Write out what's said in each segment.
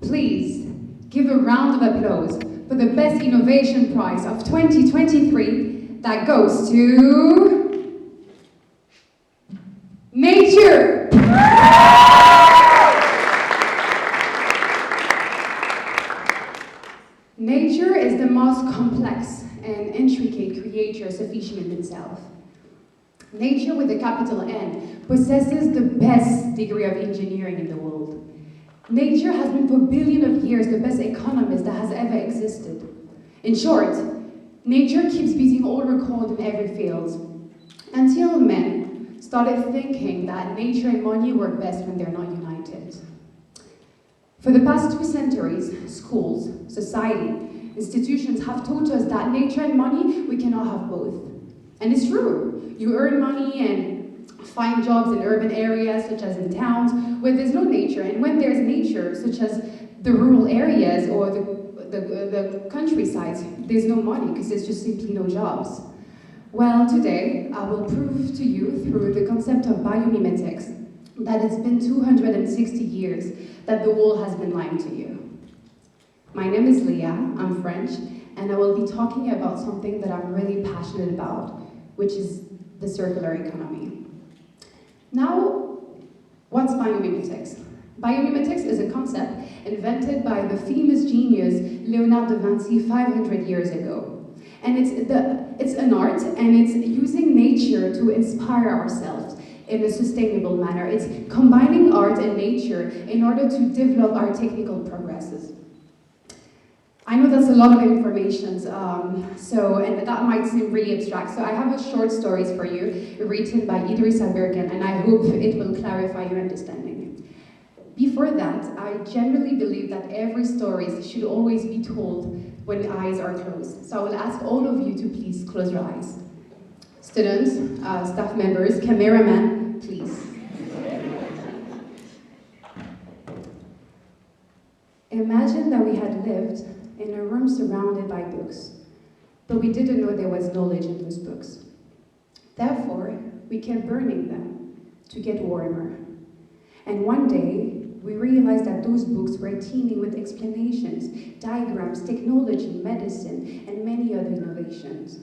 Please give a round of applause for the Best Innovation Prize of 2023 that goes to nature. Nature is the most complex and intricate creature sufficient in itself. Nature with a capital N possesses the best degree of engineering in the world. Nature has been for billions of years the best economist that has ever existed. In short, nature keeps beating all records in every field, until men started thinking that nature and money work best when they're not united. For the past 2 centuries, schools, society, institutions have taught us that nature and money, we cannot have both. And it's true. You earn money and find jobs in urban areas, such as in towns, where there's no nature. And when there's nature, such as the rural areas or the countrysides, there's no money, because there's just simply no jobs. Well, today, I will prove to you through the concept of biomimetics that it's been 260 years that the world has been lying to you. My name is Liya, I'm French, and I will be talking about something that I'm really passionate about, which is the circular economy. Now, what's biomimetics? Biomimetics is a concept invented by the famous genius Leonardo da Vinci 500 years ago. And it's an art, and it's using nature to inspire ourselves in a sustainable manner. It's combining art and nature in order to develop our technical progresses. I know that's a lot of information, and that might seem really abstract, so I have a short stories for you, written by Idrissa Bergen, and I hope it will clarify your understanding. Before that, I generally believe that every story should always be told when the eyes are closed. So I will ask all of you to please close your eyes. Students, staff members, cameraman, please. Imagine that we had lived in a room surrounded by books, but we didn't know there was knowledge in those books. Therefore, we kept burning them to get warmer. And one day, we realized that those books were teeming with explanations, diagrams, technology, medicine, and many other innovations.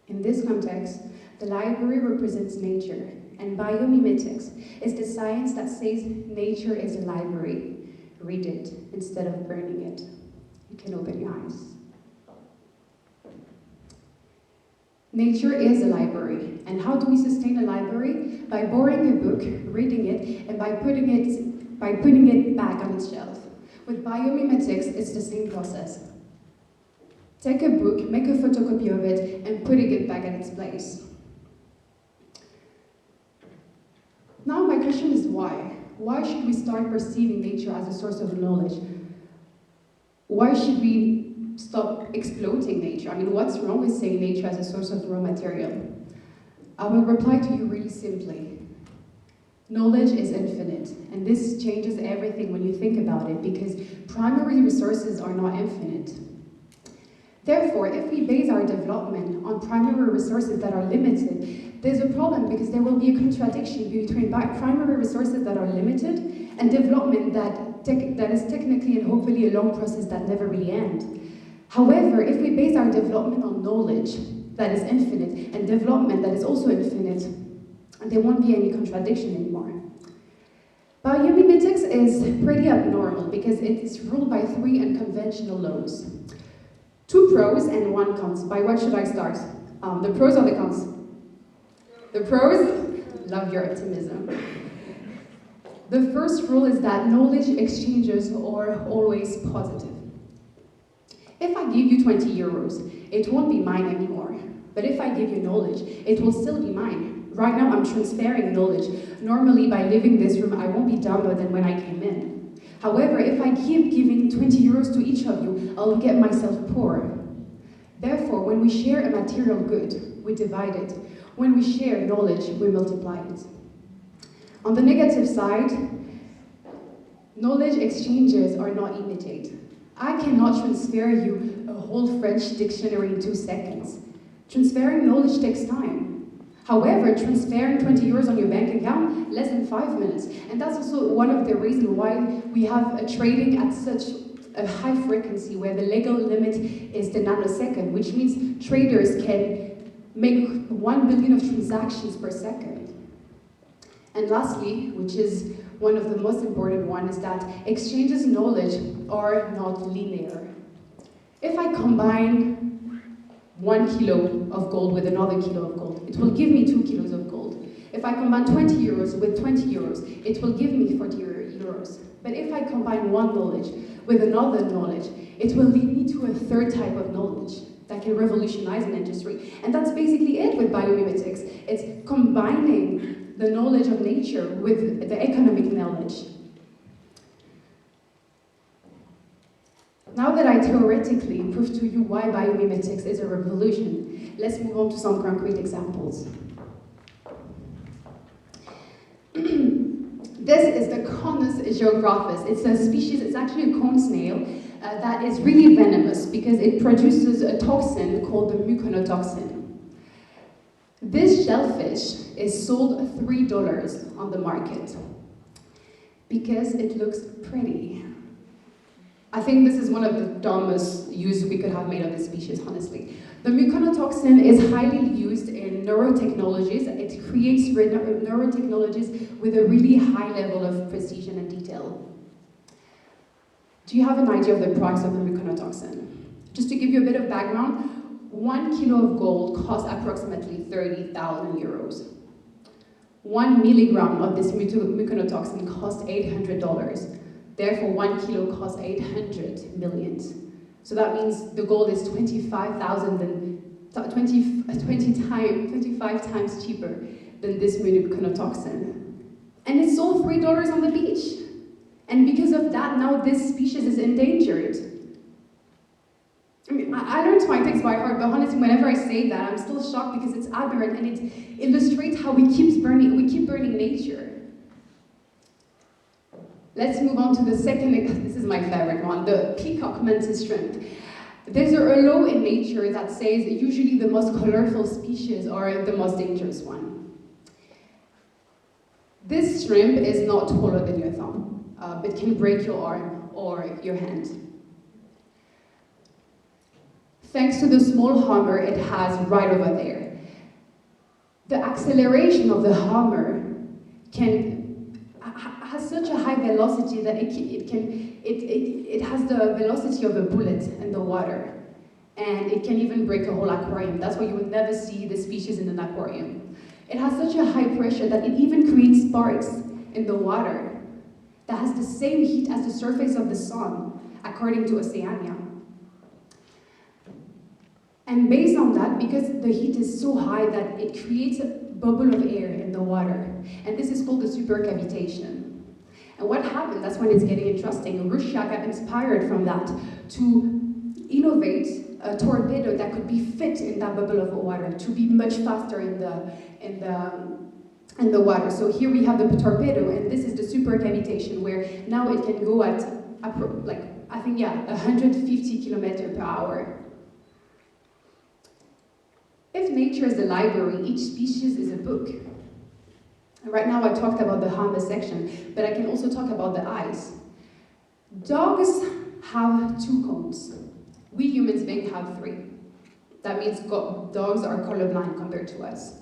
In this context, the library represents nature, and biomimetics is the science that says nature is a library. Read it instead of burning it. You can open your eyes. Nature is a library, and how do we sustain a library? By borrowing a book, reading it, and by putting it back on its shelf. With biomimetics, it's the same process. Take a book, make a photocopy of it, and putting it back in its place. Now my question is why? Why should we start perceiving nature as a source of knowledge? Why should we stop exploiting nature? I mean, what's wrong with saying nature as a source of raw material? I will reply to you really simply. Knowledge is infinite, and this changes everything when you think about it, because primary resources are not infinite. Therefore, if we base our development on primary resources that are limited, there's a problem, because there will be a contradiction between primary resources that are limited and development that is technically and hopefully a long process that never really ends. However, if we base our development on knowledge that is infinite and development that is also infinite, there won't be any contradiction anymore. Biomimetics is pretty abnormal because it's ruled by 3 unconventional laws. 2 pros and 1 cons. By what should I start? The pros or the cons? The pros? Love your optimism. The first rule is that knowledge exchanges are always positive. If I give you 20 euros, it won't be mine anymore. But if I give you knowledge, it will still be mine. Right now, I'm transferring knowledge. Normally, by leaving this room, I won't be dumber than when I came in. However, if I keep giving 20 euros to each of you, I'll get myself poor. Therefore, when we share a material good, we divide it. When we share knowledge, we multiply it. On the negative side, knowledge exchanges are not immediate. I cannot transfer you a whole French dictionary in 2 seconds. Transferring knowledge takes time. However, transferring 20 euros on your bank account, less than 5 minutes. And that's also one of the reasons why we have a trading at such a high frequency, where the legal limit is the nanosecond, which means traders can make 1 billion of transactions per second. And lastly, which is one of the most important ones, is that exchanges of knowledge are not linear. If I combine 1 kilo of gold with another kilo of gold, it will give me 2 kilos of gold. If I combine 20 euros with 20 euros, it will give me 40 euros. But if I combine one knowledge with another knowledge, it will lead me to a third type of knowledge that can revolutionize an industry. And that's basically it with biomimetics. It's combining the knowledge of nature with the economic knowledge. Now that I theoretically proved to you why biomimetics is a revolution, let's move on to some concrete examples. This is the Conus geographus. It's a species, it's actually a cone snail that is really venomous because it produces a toxin called the muconotoxin. This shellfish is sold $3 on the market because it looks pretty. I think this is one of the dumbest use we could have made of this species, honestly. The muconotoxin is highly used in neurotechnologies. It creates neurotechnologies with a really high level of precision and detail. Do you have an idea of the price of the muconotoxin? Just to give you a bit of background, 1 kilo of gold costs approximately 30,000 euros. 1 milligram of this muconotoxin costs $800. Therefore, 1 kilo costs 800 millions. So that means the gold is 25 times cheaper than this muconotoxin. And it's sold $3 on the beach. And because of that, now this species is endangered. I mean, I learned biomimetics by heart, but honestly, whenever I say that, I'm still shocked because it's aberrant and it illustrates how we keep burning nature. Let's move on to the second, this is my favorite one, the peacock mantis shrimp. There's a law in nature that says usually the most colorful species are the most dangerous one. This shrimp is not taller than your thumb, but can break your arm or your hand. Thanks to the small hammer it has right over there. The acceleration of the hammer has such a high velocity that it has the velocity of a bullet in the water. And it can even break a whole aquarium. That's why you would never see the species in an aquarium. It has such a high pressure that it even creates sparks in the water that has the same heat as the surface of the sun, according to Oceania. And based on that, because the heat is so high that it creates a bubble of air in the water. And this is called the supercavitation. And what happened, that's when it's getting interesting, Russia got inspired from that to innovate a torpedo that could be fit in that bubble of water, to be much faster in the water. So here we have the torpedo, and this is the supercavitation, where now it can go at, 150 kilometers per hour. If nature is a library, each species is a book. And right now I talked about the hammer section, but I can also talk about the eyes. Dogs have 2 cones. We humans beings have 3. That means dogs are colorblind compared to us.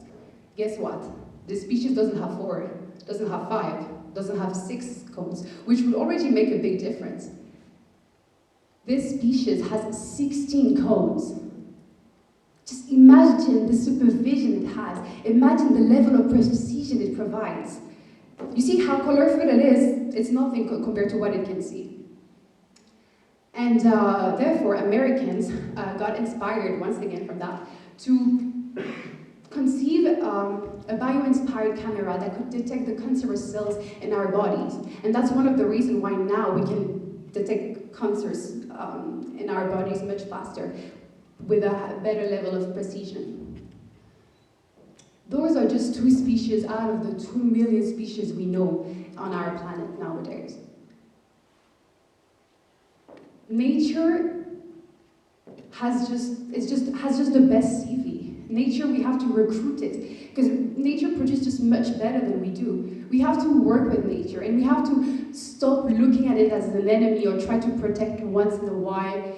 Guess what? This species doesn't have 4, doesn't have 5, doesn't have 6 cones, which would already make a big difference. This species has 16 cones. Just imagine the supervision it has. Imagine the level of precision it provides. You see how colorful it is? It's nothing compared to what it can see. And therefore, Americans got inspired once again from that to conceive a bio-inspired camera that could detect the cancerous cells in our bodies. And that's one of the reasons why now we can detect cancers in our bodies much faster, with a better level of precision. Those are just 2 species out of the 2 million species we know on our planet nowadays. Nature has just the best CV. Nature, we have to recruit it, because nature produces much better than we do. We have to work with nature, and we have to stop looking at it as an enemy or try to protect it once in a while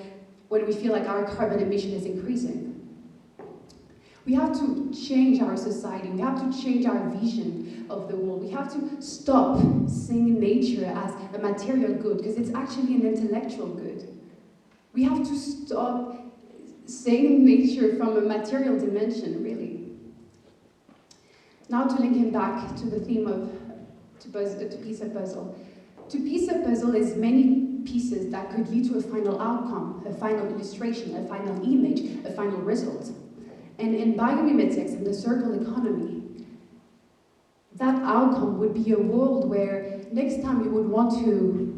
when we feel like our carbon emission is increasing. We have to change our society. We have to change our vision of the world. We have to stop seeing nature as a material good, because it's actually an intellectual good. We have to stop seeing nature from a material dimension, really. Now to link it back to the theme of to piece a puzzle. To piece a puzzle is many pieces that could lead to a final outcome, a final illustration, a final image, a final result. And in biomimetics and the circular economy, that outcome would be a world where next time you would want to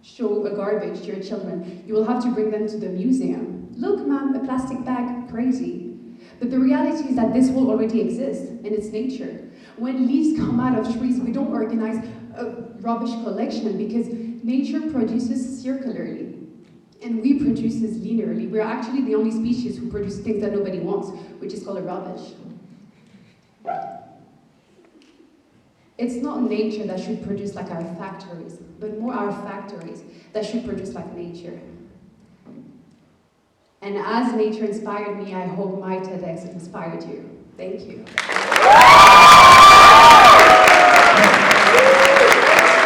show a garbage to your children, you will have to bring them to the museum. Look, ma'am, a plastic bag, crazy. But the reality is that this will already exist in its nature. When leaves come out of trees, we don't organize a rubbish collection because nature produces circularly. And we produce linearly. We're actually the only species who produce things that nobody wants, which is called a rubbish. It's not nature that should produce like our factories, but more our factories that should produce like nature. And as nature inspired me, I hope my TEDx inspired you. Thank you.